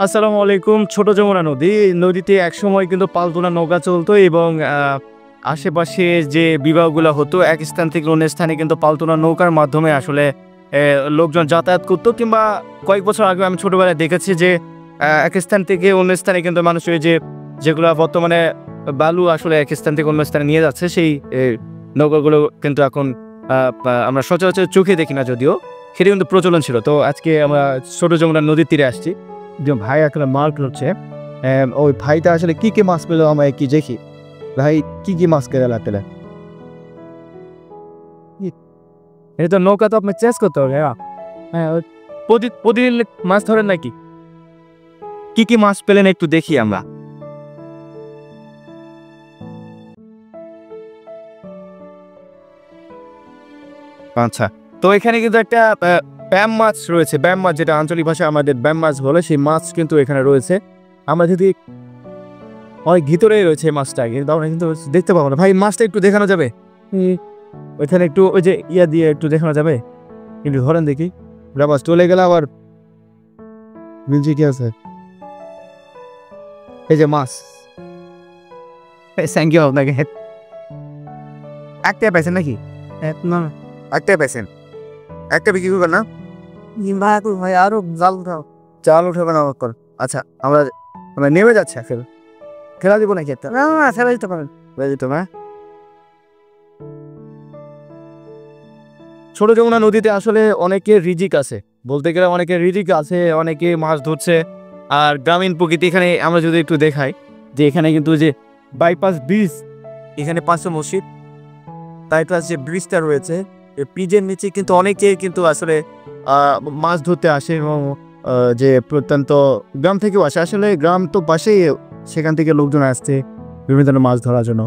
আসসালামু আলাইকুম। ছোট যমুনা নদী। নদীতে একসময় কিন্তু পালতোলা নৌকা চলতো এবং আশেপাশে যে বিবাহগুলো হতো এক স্থান থেকে অন্য স্থানে কিন্তু পালতোলা নৌকার মাধ্যমে আসলে লোকজন যাতায়াত করতো কিংবা কয়েক বছর আগে আমি ছোটবেলায় দেখেছি যে এক স্থান থেকে অন্য স্থানে কিন্তু মানুষ ওই যে যেগুলো বর্তমানে বালু আসলে এক স্থান থেকে অন্য স্থানে নিয়ে যাচ্ছে সেই নৌকাগুলো কিন্তু এখন আমরা সচরাচর চোখে দেখি না যদিও সেটা কিন্তু প্রচলন ছিল। তো আজকে আমরা ছোট যমুনা নদীর তীরে আসছি। যে ভাই একটা মাছ ধরছে, ওই ভাইটা আসলে কি কি মাছ পেলো আমায় কি দেখি ভাই কি কি মাছ কেটে লাগতে এটা তো নৌকা তো আপনি চেঞ্জ করতে হবে। হ্যাঁ প্রতিদিন মাছ ধরেন নাকি? কি কি মাছ পেলেন একটু দেখি আমরা। আচ্ছা, তো এখানে কিন্তু একটা ব্যাম মাছ রয়েছে। ব্যাম মাছ যেটা আঞ্চলিক ভাষায় আমাদের ব্যাম মাছ বলে, সেই মাছ কিন্তু এখানে রয়েছে। আমরা যদি অনেক ভিতরেই রয়েছে মাছটা, কিন্তু আমরা কিন্তু দেখতে পাবো না। ভাই মাছটা একটু দেখানো যাবে? ওইখানে একটু ওই যে ইয়া দিয়ে একটু দেখানো যাবে? কিন্তু ধরেন দেখি। মাছ চলে গেলে আবার মিলছে কি আছে? এই যে মাছ, থ্যাংক ইউ আপনাকে। একটা পাইছেন নাকি? না, একটা পাইছেন, একটা বিক্রি করবেন না? ভাই আরো জাল উঠাও, জাল উঠাবেন আমার কর। আচ্ছা, আমরা আমরা নেমে যাচ্ছি আসলে। খেলা দিব নাকি একটা? না না, খেলা দিতে পারেন, খেলা দিতে না। ছোট যমুনা নদীতে আসলে অনেকের রিজিক আছে, বলতে গেলে অনেকের রিজিক আছে, অনেকে মাছ ধরছে। আর গ্রামীণ প্রকৃতি এখানে আমরা যদি একটু দেখাই যে এখানে কিন্তু যে বাইপাস ব্রিজ, এখানে 500 মসজিদ, তাই প্লাস যে ব্রিজটা রয়েছে এই ব্রিজের নিচে কিন্তু অনেকে কিন্তু আসলে মাছ ধরতে আসে এবং যে প্রত্যন্ত গ্রাম থেকেও আসে। আসলে গ্রাম তো পাশেই, সেখান থেকে লোকজন আসছে বিভিন্ন ধরনের মাছ ধরার জন্য।